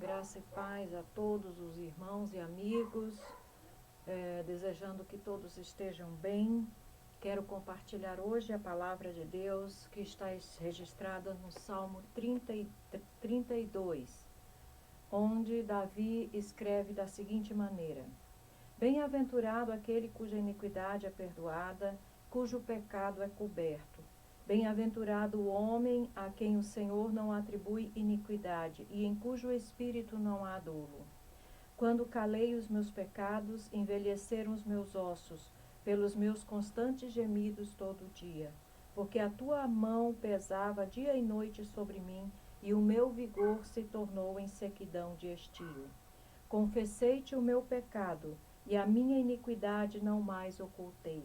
graça e paz a todos os irmãos e amigos, desejando que todos estejam bem. Quero compartilhar hoje a palavra de Deus que está registrada no Salmo 32, onde Davi escreve da seguinte maneira: Bem-aventurado aquele cuja iniquidade é perdoada, cujo pecado é coberto. Bem-aventurado o homem a quem o Senhor não atribui iniquidade e em cujo espírito não há dolo. Quando calei os meus pecados, envelheceram os meus ossos, pelos meus constantes gemidos todo dia. Porque a tua mão pesava dia e noite sobre mim, e o meu vigor se tornou em sequidão de estio. Confessei-te o meu pecado, e a minha iniquidade não mais ocultei.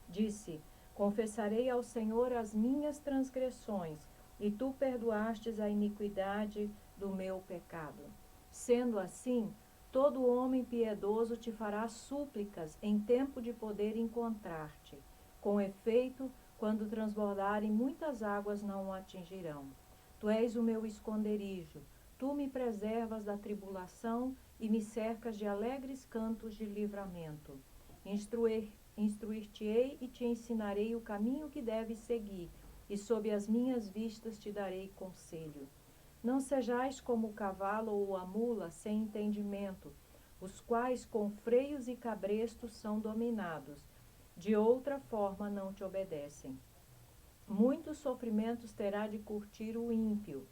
Disse: Confessarei ao Senhor as minhas transgressões, e tu perdoastes a iniquidade do meu pecado. Sendo assim, todo homem piedoso te fará súplicas em tempo de poder encontrar-te. Com efeito, quando transbordarem muitas águas não o atingirão. Tu és o meu esconderijo, tu me preservas da tribulação e me cercas de alegres cantos de livramento. Instruir-te-ei e te ensinarei o caminho que deves seguir, e sob as minhas vistas te darei conselho. Não sejais como o cavalo ou a mula sem entendimento, os quais com freios e cabrestos são dominados. De outra forma não te obedecem. Muitos sofrimentos terá de curtir o ímpio,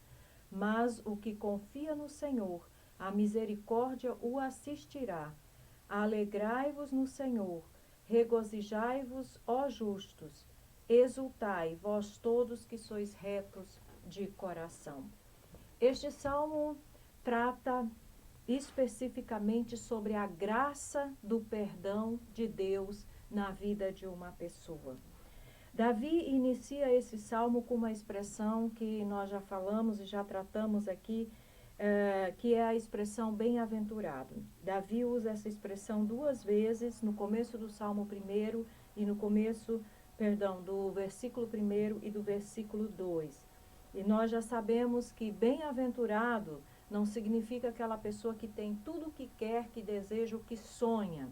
mas o que confia no Senhor, a misericórdia o assistirá. Alegrai-vos no Senhor, regozijai-vos, ó justos, exultai, vós todos que sois retos de coração. Este salmo trata especificamente sobre a graça do perdão de Deus na vida de uma pessoa. Davi inicia esse salmo com uma expressão que nós já falamos e já tratamos aqui, que é a expressão bem-aventurado. Davi usa essa expressão duas vezes, no começo do Salmo 1 e no começo, do versículo 1 e do versículo 2. E nós já sabemos que bem-aventurado não significa aquela pessoa que tem tudo o que quer, que deseja, o que sonha,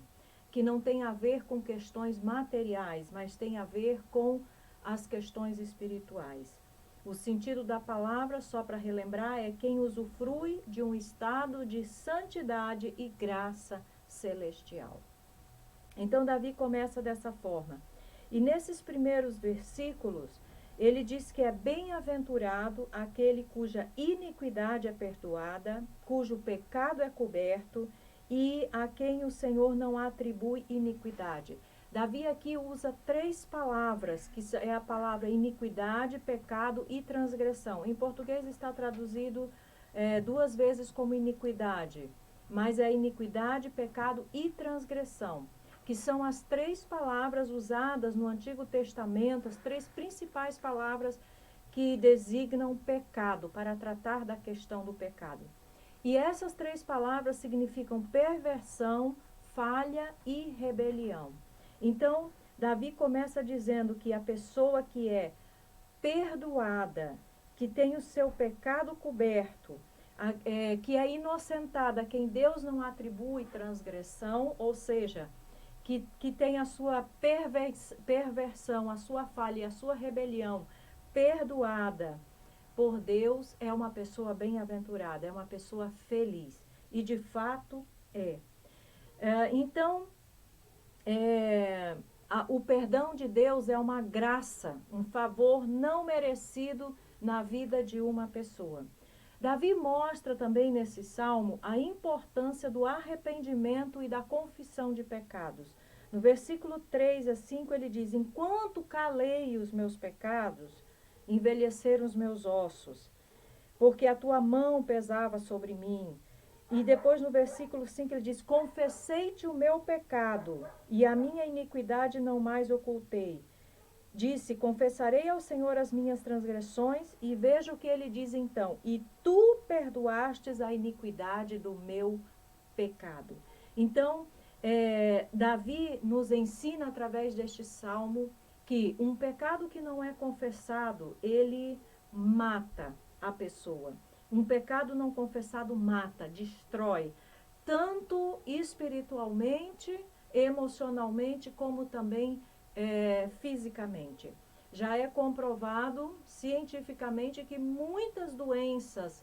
que não tem a ver com questões materiais, mas tem a ver com as questões espirituais. O sentido da palavra, só para relembrar, é quem usufrui de um estado de santidade e graça celestial. Então, Davi começa dessa forma. E nesses primeiros versículos, ele diz que é bem-aventurado aquele cuja iniquidade é perdoada, cujo pecado é coberto e a quem o Senhor não atribui iniquidade. Davi aqui usa três palavras, que é a palavra iniquidade, pecado e transgressão. Em português está traduzido duas vezes como iniquidade, mas é iniquidade, pecado e transgressão, que são as três palavras usadas no Antigo Testamento, as três principais palavras que designam pecado, para tratar da questão do pecado. E essas três palavras significam perversão, falha e rebelião. Então, Davi começa dizendo que a pessoa que é perdoada, que tem o seu pecado coberto, que é inocentada, a quem Deus não atribui transgressão, ou seja, que tem a sua perversão, a sua falha e a sua rebelião perdoada por Deus, é uma pessoa bem-aventurada, é uma pessoa feliz. E de fato é. O perdão de Deus é uma graça, um favor não merecido na vida de uma pessoa. Davi mostra também nesse salmo a importância do arrependimento e da confissão de pecados. No versículo 3 a 5 ele diz: Enquanto calei os meus pecados, envelheceram os meus ossos, porque a tua mão pesava sobre mim. E depois no versículo 5 ele diz: Confessei-te o meu pecado, e a minha iniquidade não mais ocultei. Disse: Confessarei ao Senhor as minhas transgressões, e veja o que ele diz então: E tu perdoastes a iniquidade do meu pecado. Então, Davi nos ensina através deste salmo que um pecado que não é confessado, ele mata a pessoa. Um pecado não confessado mata, destrói, tanto espiritualmente, emocionalmente, como também fisicamente. Já é comprovado cientificamente que muitas doenças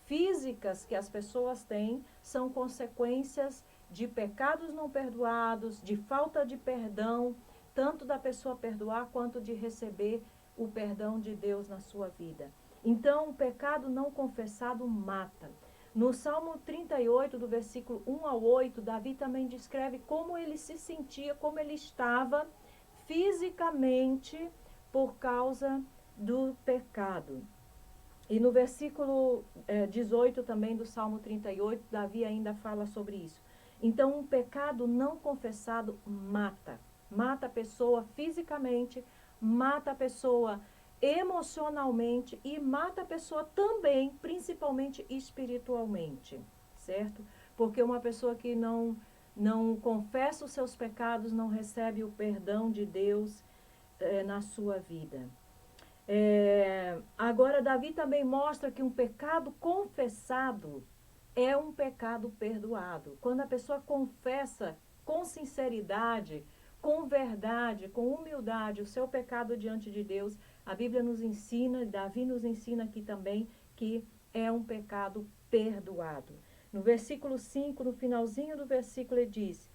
físicas que as pessoas têm são consequências de pecados não perdoados, de falta de perdão, tanto da pessoa perdoar quanto de receber o perdão de Deus na sua vida. Então, o pecado não confessado mata. No Salmo 38, do versículo 1 ao 8, Davi também descreve como ele se sentia, como ele estava fisicamente por causa do pecado. E no versículo 18 também do Salmo 38, Davi ainda fala sobre isso. Então, um pecado não confessado mata. Mata a pessoa fisicamente, mata a pessoa emocionalmente e mata a pessoa também, principalmente espiritualmente, certo? Porque uma pessoa que não confessa os seus pecados, não recebe o perdão de Deus na sua vida. Agora, Davi também mostra que um pecado confessado é um pecado perdoado. Quando a pessoa confessa com sinceridade, com verdade, com humildade o seu pecado diante de Deus, a Bíblia nos ensina, Davi nos ensina aqui também, que é um pecado perdoado. No versículo 5, no finalzinho do versículo, ele diz: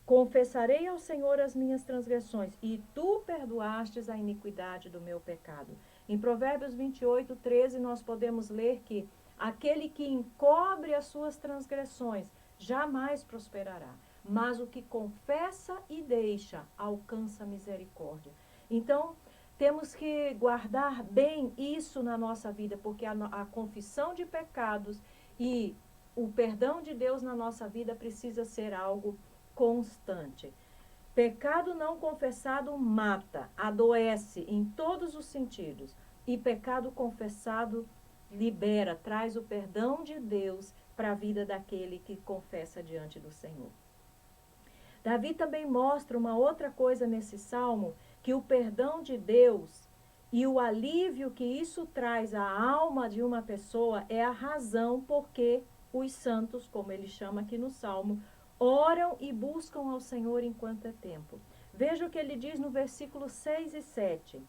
confessarei ao Senhor as minhas transgressões, e tu perdoastes a iniquidade do meu pecado. Em Provérbios 28, 13, nós podemos ler que aquele que encobre as suas transgressões jamais prosperará, mas o que confessa e deixa alcança misericórdia. Então, temos que guardar bem isso na nossa vida, porque a confissão de pecados e o perdão de Deus na nossa vida precisa ser algo constante. Pecado não confessado mata, adoece em todos os sentidos. E pecado confessado libera, traz o perdão de Deus para a vida daquele que confessa diante do Senhor. Davi também mostra uma outra coisa nesse salmo, que o perdão de Deus e o alívio que isso traz à alma de uma pessoa é a razão porque os santos, como ele chama aqui no salmo, oram e buscam ao Senhor enquanto é tempo. Veja o que ele diz no versículo 6 e 7.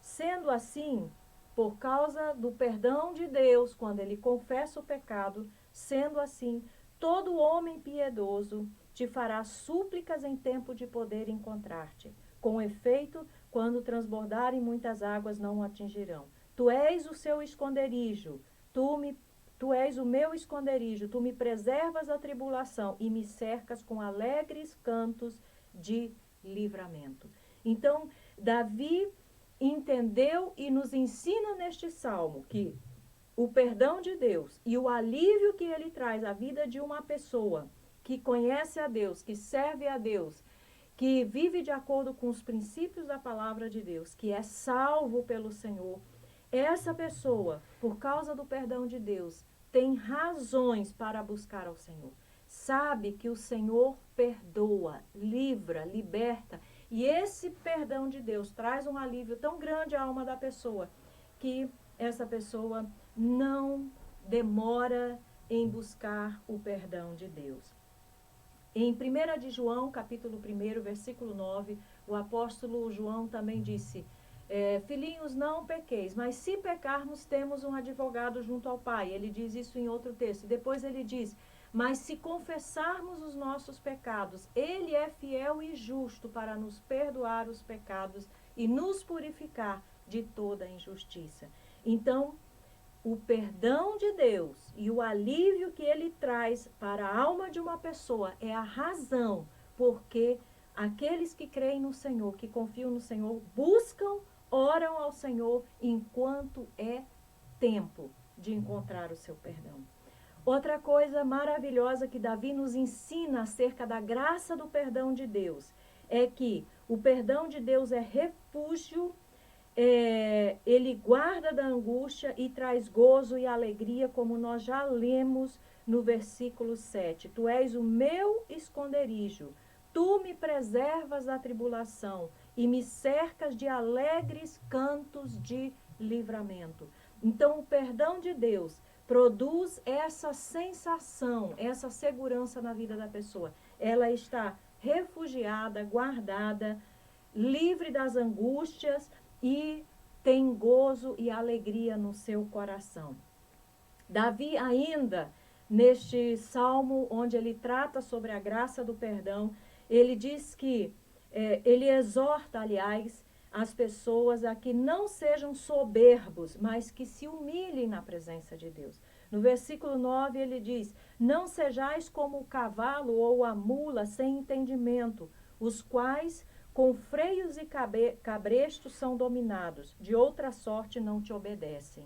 Sendo assim, por causa do perdão de Deus, quando ele confessa o pecado, sendo assim, todo homem piedoso te fará súplicas em tempo de poder encontrar-te. Com efeito, quando transbordarem muitas águas, não o atingirão. Tu és o seu esconderijo, Tu és o meu esconderijo, tu me preservas da tribulação e me cercas com alegres cantos de livramento. Então, Davi entendeu e nos ensina neste salmo que o perdão de Deus e o alívio que ele traz à vida de uma pessoa que conhece a Deus, que serve a Deus, que vive de acordo com os princípios da palavra de Deus, que é salvo pelo Senhor, essa pessoa, por causa do perdão de Deus, tem razões para buscar ao Senhor. Sabe que o Senhor perdoa, livra, liberta. E esse perdão de Deus traz um alívio tão grande à alma da pessoa, que essa pessoa não demora em buscar o perdão de Deus. Em 1 de João, capítulo 1, versículo 9, o apóstolo João também disse: filhinhos, não pequeis, mas se pecarmos, temos um advogado junto ao Pai. Ele diz isso em outro texto. Depois ele diz: mas se confessarmos os nossos pecados, ele é fiel e justo para nos perdoar os pecados e nos purificar de toda injustiça. Então, o perdão de Deus e o alívio que ele traz para a alma de uma pessoa é a razão porque aqueles que creem no Senhor, que confiam no Senhor, buscam, oram ao Senhor enquanto é tempo de encontrar o seu perdão. Outra coisa maravilhosa que Davi nos ensina acerca da graça do perdão de Deus é que o perdão de Deus é refúgio, ele guarda da angústia e traz gozo e alegria, como nós já lemos no versículo 7. Tu és o meu esconderijo, tu me preservas da tribulação e me cercas de alegres cantos de livramento. Então, o perdão de Deus produz essa sensação, essa segurança na vida da pessoa. Ela está refugiada, guardada, livre das angústias e tem gozo e alegria no seu coração. Davi ainda, neste salmo onde ele trata sobre a graça do perdão, ele diz que, ele exorta, aliás, as pessoas a que não sejam soberbos, mas que se humilhem na presença de Deus. No versículo 9 ele diz, não sejais como o cavalo ou a mula sem entendimento, os quais com freios e cabrestos são dominados, de outra sorte não te obedecem.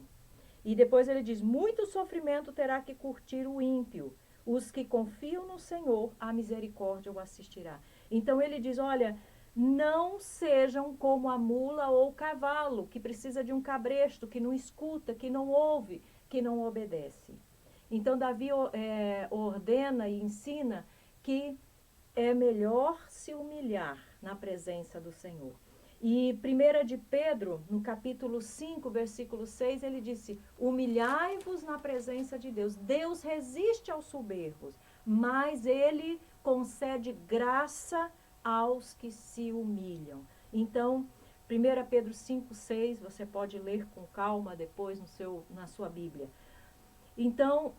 E depois ele diz, muito sofrimento terá que curtir o ímpio, os que confiam no Senhor, a misericórdia o assistirá. Então ele diz, olha, não sejam como a mula ou o cavalo, que precisa de um cabresto, que não escuta, que não ouve, que não obedece. Então Davi ordena e ensina que é melhor se humilhar na presença do Senhor. E 1 de Pedro, no capítulo 5, versículo 6, ele disse, humilhai-vos na presença de Deus. Deus resiste aos soberbos, mas ele concede graça aos que se humilham. Então, 1 Pedro 5, 6, você pode ler com calma depois na sua Bíblia. Então,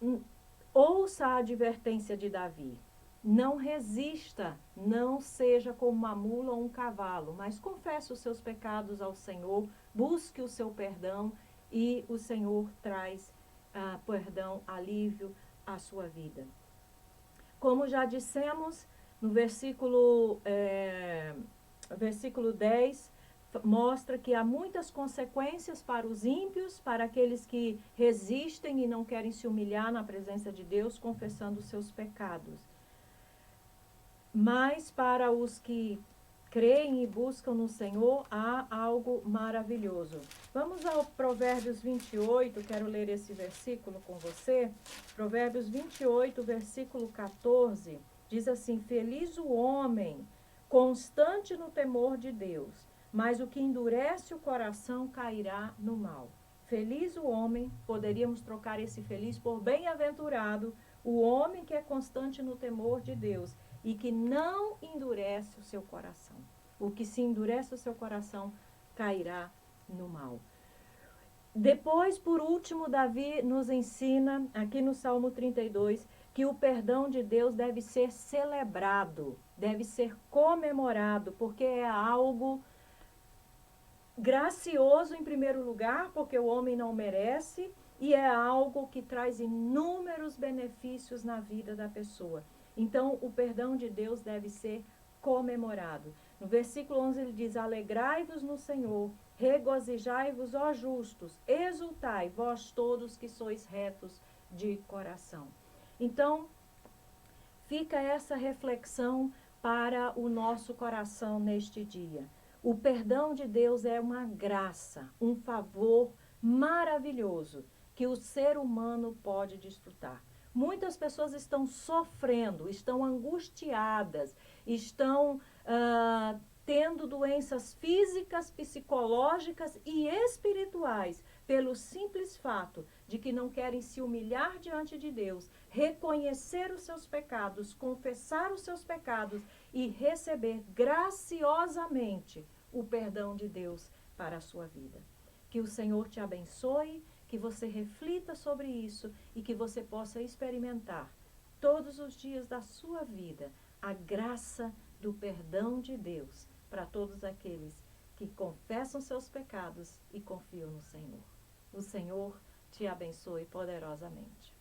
ouça a advertência de Davi. Não resista, não seja como uma mula ou um cavalo, mas confesse os seus pecados ao Senhor, busque o seu perdão e o Senhor traz perdão, alívio à sua vida. Como já dissemos, no versículo 10, mostra que há muitas consequências para os ímpios, para aqueles que resistem e não querem se humilhar na presença de Deus, confessando os seus pecados. Mas para os que creem e buscam no Senhor, há algo maravilhoso. Vamos ao Provérbios 28, quero ler esse versículo com você. Provérbios 28, versículo 14, diz assim, feliz o homem, constante no temor de Deus, mas o que endurece o coração cairá no mal. Feliz o homem, poderíamos trocar esse feliz por bem-aventurado, o homem que é constante no temor de Deus, e que não endurece o seu coração. O que se endurece o seu coração cairá no mal. Depois, por último, Davi nos ensina, aqui no Salmo 32, que o perdão de Deus deve ser celebrado, deve ser comemorado, porque é algo gracioso em primeiro lugar, porque o homem não merece, e é algo que traz inúmeros benefícios na vida da pessoa. Então, o perdão de Deus deve ser comemorado. No versículo 11 ele diz, alegrai-vos no Senhor, regozijai-vos, ó justos, exultai, vós todos que sois retos de coração. Então, fica essa reflexão para o nosso coração neste dia. O perdão de Deus é uma graça, um favor maravilhoso que o ser humano pode desfrutar. Muitas pessoas estão sofrendo, estão angustiadas, estão tendo doenças físicas, psicológicas e espirituais, pelo simples fato de que não querem se humilhar diante de Deus, reconhecer os seus pecados, confessar os seus pecados e receber graciosamente o perdão de Deus para a sua vida. Que o Senhor te abençoe, que você reflita sobre isso e que você possa experimentar todos os dias da sua vida a graça do perdão de Deus para todos aqueles que confessam seus pecados e confiam no Senhor. O Senhor te abençoe poderosamente.